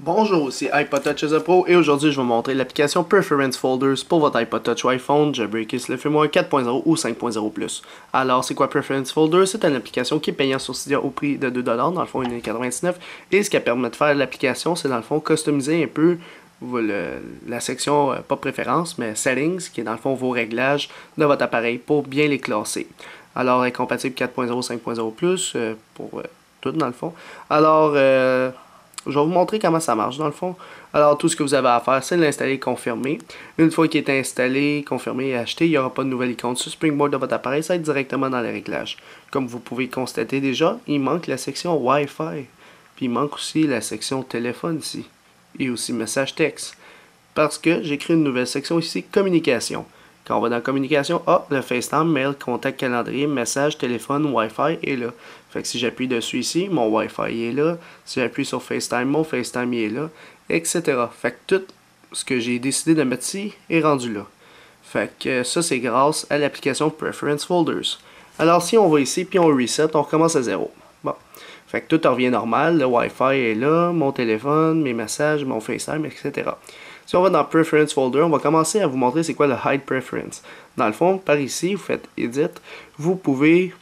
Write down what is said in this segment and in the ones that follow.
Bonjour, c'est iPod Touch The Pro et aujourd'hui je vais vous montrer l'application Preference Folders pour votre iPod Touch ou iPhone, jailbreaké sur le firmware 4.0 ou 5.0+. Alors c'est quoi Preference Folders? C'est une application qui est payante sur Cydia au prix de 2$, dans le fond 1,99$, et ce qu'elle permet de faire l'application, c'est dans le fond customiser un peu la section, pas préférence, mais settings, qui est dans le fond vos réglages de votre appareil pour bien les classer. Alors elle est compatible 4.0, 5.0+, pour tout dans le fond. Alors je vais vous montrer comment ça marche dans le fond. Alors tout ce que vous avez à faire, c'est de l'installer et confirmer. Une fois qu'il est installé, confirmé et acheté, il n'y aura pas de nouvelle icône sur Springboard de votre appareil, ça va être directement dans les réglages. Comme vous pouvez constater déjà, il manque la section Wi-Fi. Puis il manque aussi la section téléphone ici. Et aussi message texte. Parce que j'ai créé une nouvelle section ici, communication. Quand on va dans communication, le FaceTime, mail, contact, calendrier, message, téléphone, Wi-Fi est là. Fait que si j'appuie dessus ici, mon Wi-Fi est là. Si j'appuie sur FaceTime, mon FaceTime est là, etc. Fait que tout ce que j'ai décidé de mettre ici est rendu là. Fait que ça, c'est grâce à l'application Preference Folders. Alors si on va ici, puis on reset, on recommence à zéro. Bon. Fait que tout revient normal, le Wi-Fi est là, mon téléphone, mes messages, mon FaceTime, etc. Si on va dans Preference Folder, on va commencer à vous montrer c'est quoi le Hide Preference. Dans le fond, par ici, vous faites Edit, vous pouvez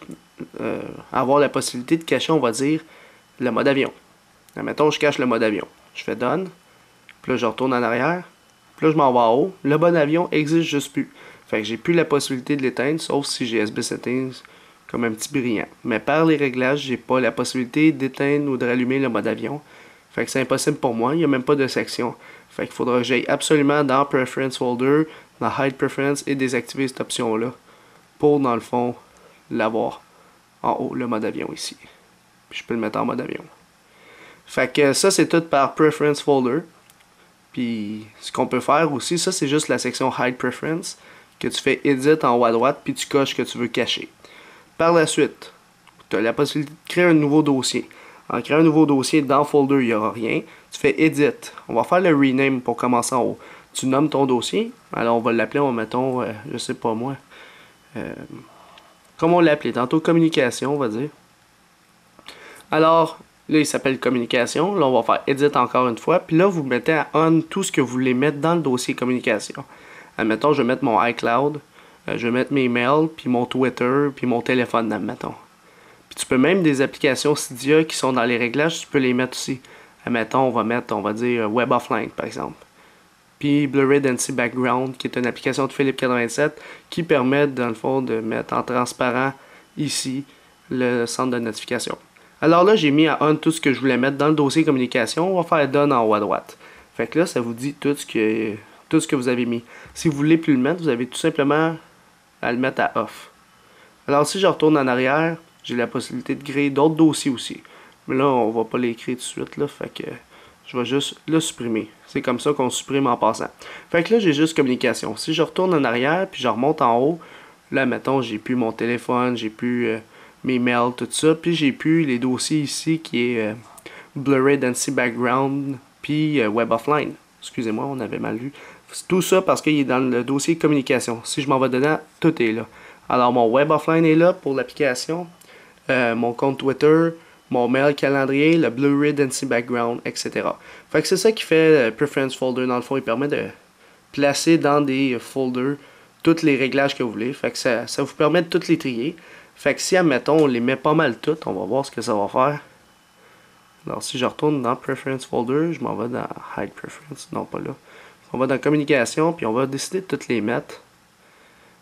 avoir la possibilité de cacher, on va dire, le mode avion. Admettons, je cache le mode avion. Je fais Done, puis là, je retourne en arrière, puis là, je m'en vais en haut. Le mode avion existe juste plus. Fait que j'ai plus la possibilité de l'éteindre, sauf si j'ai SB Settings comme un petit brillant. Mais par les réglages, j'ai pas la possibilité d'éteindre ou de rallumer le mode avion. Fait que c'est impossible pour moi, il n'y a même pas de section. Fait qu'il faudra que j'aille absolument dans Preference Folder, dans Hide Preference et désactiver cette option-là pour, dans le fond, l'avoir en haut, le mode avion ici. Puis je peux le mettre en mode avion. Fait que ça, c'est tout par Preference Folder. Puis ce qu'on peut faire aussi, ça c'est juste la section Hide Preference, que tu fais Edit en haut à droite, puis tu coches ce que tu veux cacher. Par la suite, tu as la possibilité de créer un nouveau dossier. En créant un nouveau dossier dans Folder, il n'y aura rien. Tu fais Edit. On va faire le Rename pour commencer en haut. Tu nommes ton dossier. Alors on va l'appeler, mettons, je sais pas moi. Comme on l'a appelé tantôt, Communication, on va dire. Alors, là, il s'appelle Communication. Là, on va faire Edit encore une fois. Puis là, vous mettez à On tout ce que vous voulez mettre dans le dossier Communication. Admettons, je vais mettre mon iCloud. Je vais mettre mes mails, puis mon Twitter, puis mon téléphone, admettons. Puis tu peux même des applications Cydia qui sont dans les réglages, tu peux les mettre aussi. Admettons, on va dire Web Offline, par exemple. Puis Blurry Density Background, qui est une application de Philips 87, qui permet, dans le fond, de mettre en transparent, ici, le centre de notification. Alors là, j'ai mis à On tout ce que je voulais mettre dans le dossier communication. On va faire Done en haut à droite. Fait que là, ça vous dit tout ce que vous avez mis. Si vous voulez plus le mettre, vous avez tout simplement à le mettre à Off. Alors si je retourne en arrière, j'ai la possibilité de créer d'autres dossiers aussi. Mais là, on va pas les créer tout de suite, là, fait que je vais juste le supprimer. C'est comme ça qu'on supprime en passant. Fait que là, j'ai juste communication. Si je retourne en arrière, puis je remonte en haut, là, mettons, j'ai plus mon téléphone, j'ai plus mes mails, tout ça, puis j'ai plus les dossiers ici qui est Blurry Density Background, puis Web Offline. Excusez-moi, on avait mal lu. Tout ça parce qu'il est dans le dossier communication. Si je m'en vais dedans, tout est là. Alors, mon Web Offline est là pour l'application. Mon compte Twitter, mon mail calendrier, le Blu-ray Density Background, etc. Fait que c'est ça qui fait Preference Folder. Dans le fond, il permet de placer dans des folders tous les réglages que vous voulez. Fait que ça vous permet de toutes les trier. Fait que si, admettons, on les met pas mal toutes, on va voir ce que ça va faire. Alors, si je retourne dans Preference Folder, je m'en vais dans Hide Preference. Non, pas là. On va dans Communication, puis on va décider de toutes les mettre.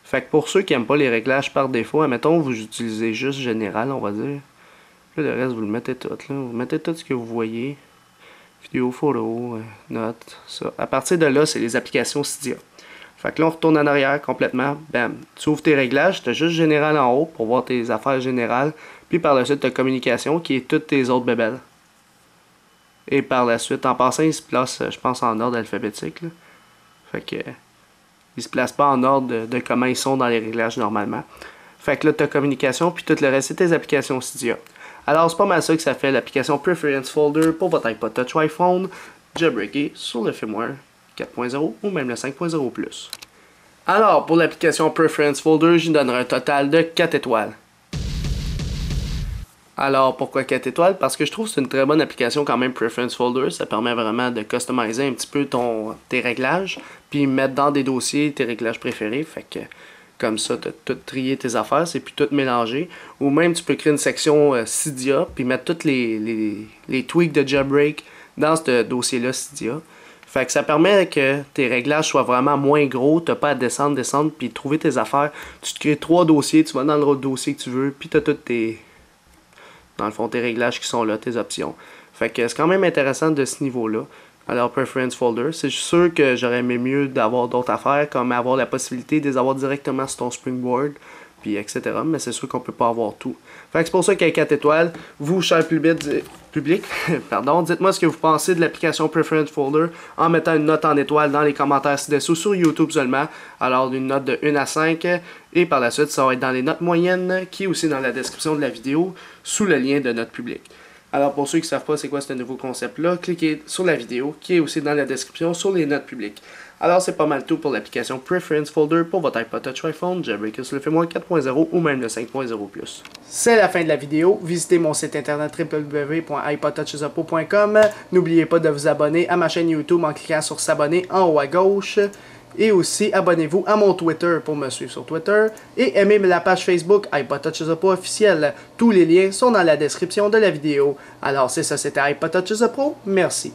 Fait que pour ceux qui n'aiment pas les réglages par défaut, admettons, vous utilisez juste Général, on va dire. Puis le reste, vous le mettez tout. Là. Vous mettez tout ce que vous voyez. Vidéo, photo, notes, ça. À partir de là, c'est les applications Cydia. Fait que là, on retourne en arrière complètement. Bam. Tu ouvres tes réglages, tu as juste Général en haut pour voir tes affaires générales. Puis par la suite, tu as Communication qui est toutes tes autres bébelles. Et par la suite, en passant, il se place, je pense, en ordre alphabétique. Là. Fait que ils se placent pas en ordre de comment ils sont dans les réglages normalement. Fait que là, tu as communication, puis tout le reste, c'est tes applications Cydia. Alors, c'est pas mal ça que ça fait l'application Preference Folder pour votre iPod Touch ou iPhone, jailbreaké sur le firmware 4.0 ou même le 5.0+. Alors, pour l'application Preference Folder, j'y donnerai un total de 4 étoiles. Alors, pourquoi 4 étoiles? Parce que je trouve que c'est une très bonne application quand même, Preference Folder. Ça permet vraiment de customiser un petit peu tes réglages, puis mettre dans des dossiers tes réglages préférés. Fait que, comme ça, tu as tout trié tes affaires, c'est puis tout mélangé. Ou même, tu peux créer une section Cydia, puis mettre tous les tweaks de jailbreak dans ce dossier-là Cydia. Fait que ça permet que tes réglages soient vraiment moins gros, t'as pas à descendre, puis trouver tes affaires. Tu te crées 3 dossiers, tu vas dans le dossier que tu veux, puis t'as tous dans le fond, tes réglages qui sont là, tes options. Fait que c'est quand même intéressant de ce niveau-là. Alors, Preference Folder, c'est sûr que j'aurais aimé mieux d'avoir d'autres affaires, comme avoir la possibilité de les avoir directement sur ton Springboard, puis etc. Mais c'est sûr qu'on peut pas avoir tout. Fait que c'est pour ça qu'il y a 4 étoiles. Vous, cher public, pardon, dites-moi ce que vous pensez de l'application Preference Folder en mettant une note en étoile dans les commentaires ci-dessous sur YouTube seulement. Alors, une note de 1 à 5. Et par la suite, ça va être dans les notes moyennes, qui est aussi dans la description de la vidéo, sous le lien de note publique. Alors, pour ceux qui ne savent pas c'est quoi ce nouveau concept-là, cliquez sur la vidéo, qui est aussi dans la description, sur les notes publiques. Alors, c'est pas mal tout pour l'application Preference Folder pour votre iPod Touch iPhone, Jailbreakers le fait moins 4.0 ou même le 5.0+. C'est la fin de la vidéo. Visitez mon site internet www.ipodtouchesuppo.com. N'oubliez pas de vous abonner à ma chaîne YouTube en cliquant sur s'abonner en haut à gauche. Et aussi, abonnez-vous à mon Twitter pour me suivre sur Twitter. Et aimez la page Facebook iPod Touches Pro officielle. Tous les liens sont dans la description de la vidéo. Alors c'est ça, c'était iPod Touches Pro. Merci.